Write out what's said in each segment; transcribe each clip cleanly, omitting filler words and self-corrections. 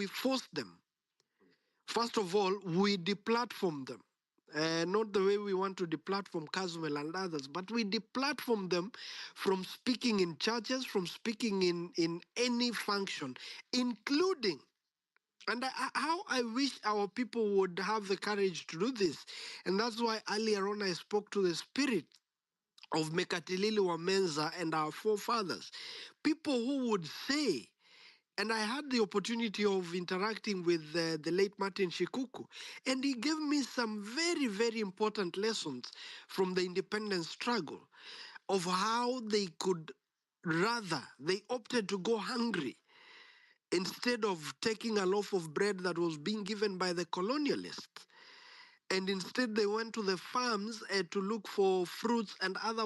we force them. First of all, we deplatform them. Not the way we want to deplatform Caswell and others, but we deplatform them from speaking in churches, from speaking in any function, including. And how I wish our people would have the courage to do this. And that's why earlier on I spoke to the spirit of Mekatilili Wamenza and our forefathers. People who would say, and I had the opportunity of interacting with the late Martin Shikuku, and he gave me some very, very important lessons from the independence struggle of how they could they opted to go hungry instead of taking a loaf of bread that was being given by the colonialists. And instead, they went to the farms to look for fruits and other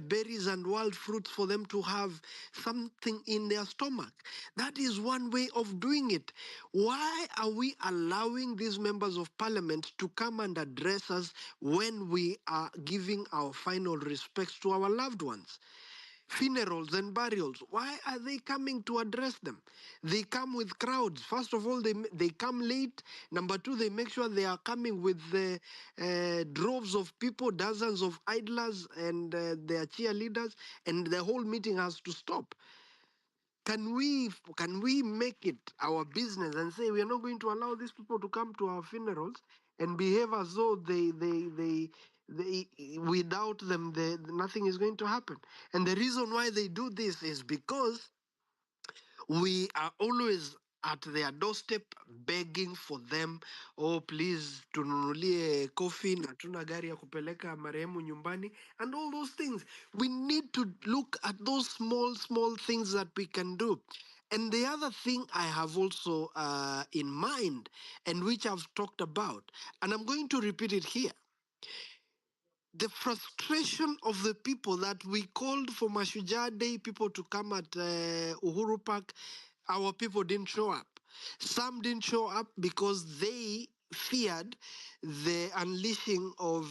berries and wild fruits for them to have something in their stomach. That is one way of doing it. Why are we allowing these members of parliament to come and address us when we are giving our final respects to our loved ones? Funerals and burials, why are they coming to address them? They come with crowds. First of all, they come late. Number two, they make sure they are coming with the droves of people, dozens of idlers and their cheerleaders, and the whole meeting has to stop. Can we make it our business and say we are not going to allow these people to come to our funerals and behave as though they without them nothing is going to happen? And the reason why they do this is because we are always at their doorstep begging for them. Oh, please tununulie coffee na tuna gari ya kupeleka marehemu nyumbani and all those things. We need to look at those small things that we can do. And the other thing I have also in mind, and which I've talked about, and I'm going to repeat it here, the frustration of the people that we called for Mashujaa Day, people to come at Uhuru Park, our people didn't show up. Some didn't show up because they feared the unleashing of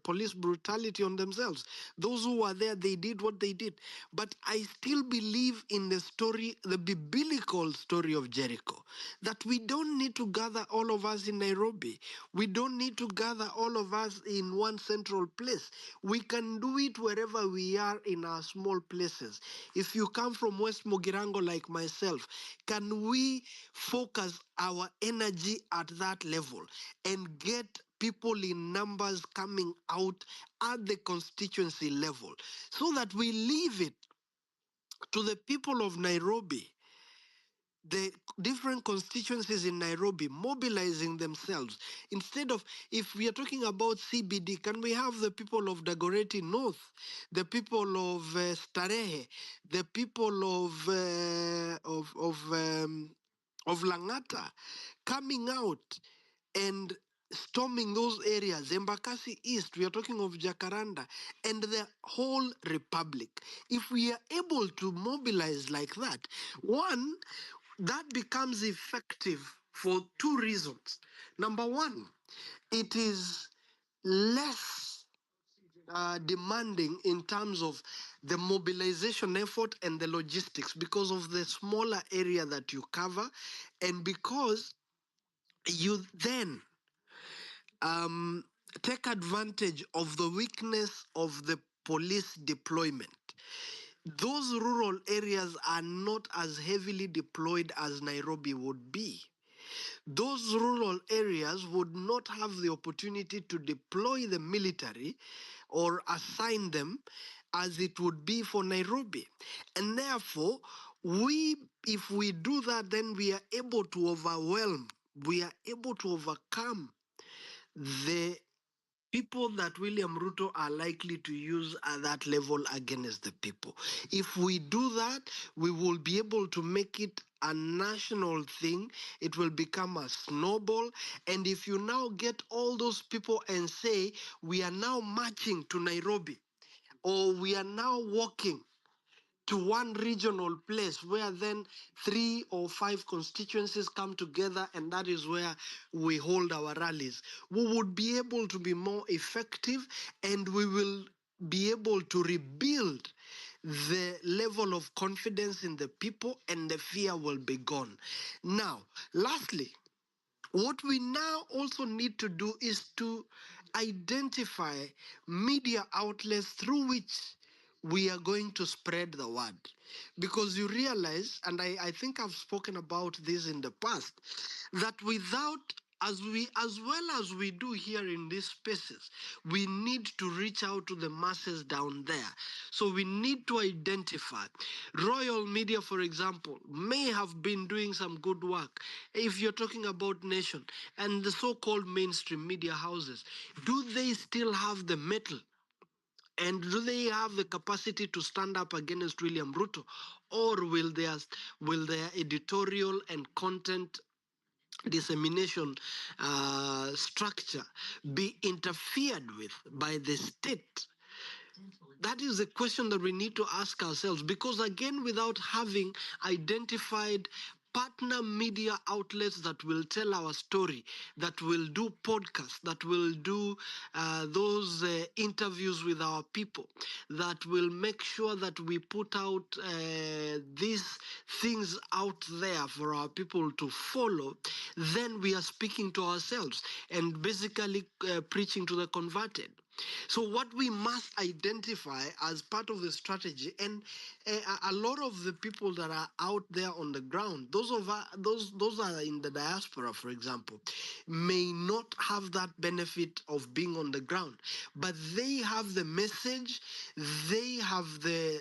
police brutality on themselves. Those who were there, they did what they did. But I still believe in the story, the biblical story of Jericho, that we don't need to gather all of us in Nairobi. We don't need to gather all of us in one central place. We can do it wherever we are in our small places. If you come from West Mogirango like myself, can we focus our energy at that level and get people in numbers coming out at the constituency level so that we leave it to the people of Nairobi, the different constituencies in Nairobi mobilizing themselves? Instead of, if we are talking about CBD, can we have the people of Dagoretti North, the people of Starehe, the people of Langata coming out and storming those areas? Embakasi East, we are talking of Jacaranda, and the whole republic. If we are able to mobilize like that, one, that becomes effective for two reasons. Number one, it is less demanding in terms of the mobilization effort and the logistics because of the smaller area that you cover, and because you then take advantage of the weakness of the police deployment. Those rural areas are not as heavily deployed as Nairobi would be. Those rural areas would not have the opportunity to deploy the military or assign them as it would be for Nairobi. And therefore, if we do that, then we are able to we are able to overcome the people that William Ruto are likely to use at that level against the people. If we do that, we will be able to make it a national thing. It will become a snowball. And if you now get all those people and say, we are now marching to Nairobi, or we are now walking to one regional place where then 3 or 5 constituencies come together, and that is where we hold our rallies, we would be able to be more effective, and we will be able to rebuild the level of confidence in the people, and the fear will be gone. Now, lastly, what we now also need to do is to identify media outlets through which we are going to spread the word. Because you realize, and I think I've spoken about this in the past, that without, as well as we do here in these spaces, we need to reach out to the masses down there. So we need to identify. Royal Media, for example, may have been doing some good work. If you're talking about Nation and the so-called mainstream media houses, do they still have the metal? And do they have the capacity to stand up against William Ruto? Or will their editorial and content dissemination structure be interfered with by the state? That is a question that we need to ask ourselves, because again, without having identified partner media outlets that will tell our story, that will do podcasts, that will do those interviews with our people, that will make sure that we put out these things out there for our people to follow, then we are speaking to ourselves and basically preaching to the converted. So what we must identify as part of the strategy, and a lot of the people that are out there on the ground, those are in the diaspora, for example, may not have that benefit of being on the ground, but they have the message, they have the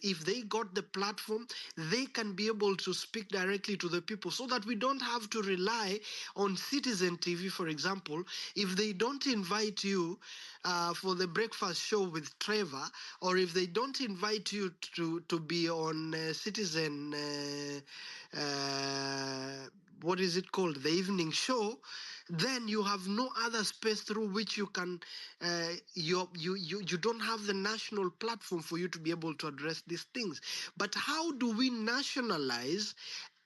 if they got the platform, they can be able to speak directly to the people, so that we don't have to rely on Citizen TV, for example. If they don't invite you for the breakfast show with Trevor, or if they don't invite you to be on Citizen, what is it called, the evening show, then you have no other space through which you can, you don't have the national platform for you to be able to address these things. But how do we nationalize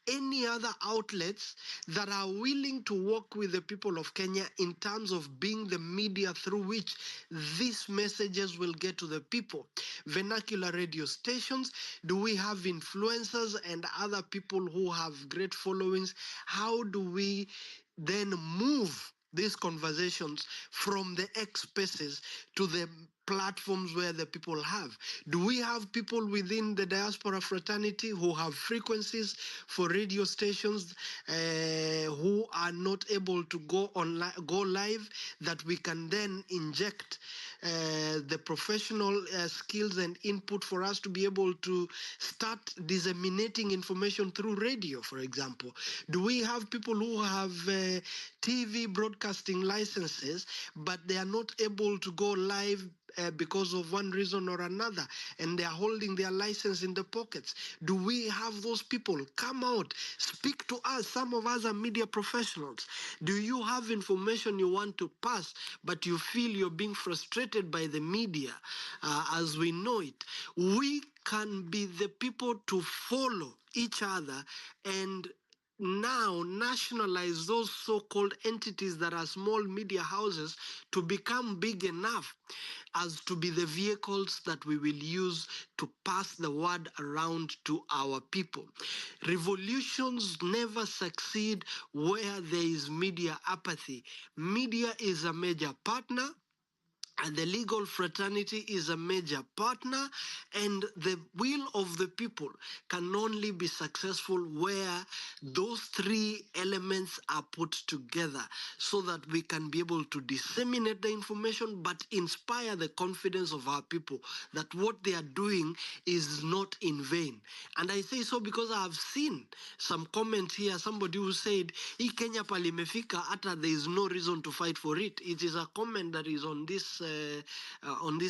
any other outlets that are willing to work with the people of Kenya in terms of being the media through which these messages will get to the people? Vernacular radio stations, do we have influencers and other people who have great followings? How do we then move these conversations from the X spaces to the platforms where the people have? Do we have people within the diaspora fraternity who have frequencies for radio stations who are not able to go live, that we can then inject the professional skills and input for us to be able to start disseminating information through radio, for example? Do we have people who have TV broadcasting licenses, but they are not able to go live because of one reason or another, and they are holding their license in the pockets? Do we have those people? Come out, speak to us. Some of us are media professionals. Do you have information you want to pass, but you feel you're being frustrated by the media as we know it? We can be the people to follow each other and now nationalize those so-called entities that are small media houses to become big enough as to be the vehicles that we will use to pass the word around to our people. Revolutions never succeed where there is media apathy. Media is a major partner, and the legal fraternity is a major partner, and the will of the people can only be successful where those three elements are put together, so that we can be able to disseminate the information but inspire the confidence of our people that what they are doing is not in vain. And I say so because I have seen some comment here, somebody who said, "Hii Kenya palimefika, hata there is no reason to fight for it." It is a comment that is on this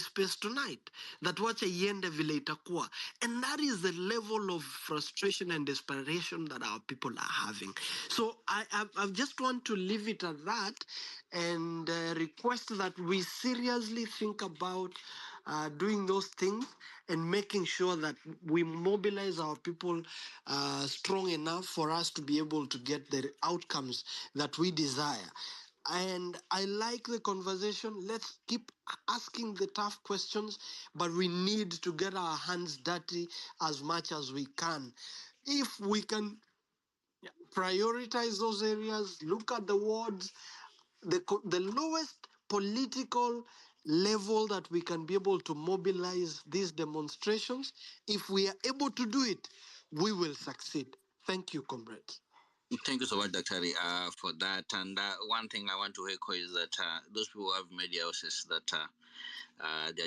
space tonight, that wacha iende vile itakuwa. And that is the level of frustration and desperation that our people are having. So I just want to leave it at that, and request that we seriously think about doing those things and making sure that we mobilize our people strong enough for us to be able to get the outcomes that we desire. And I like the conversation. Let's keep asking the tough questions, but we need to get our hands dirty as much as we can. If we can prioritize those areas, look at the wards, the lowest political level that we can be able to mobilize these demonstrations, if we are able to do it, we will succeed. Thank you, comrades. Thank you so much, Dr. For that. And one thing I want to echo is that those people who have media houses that they're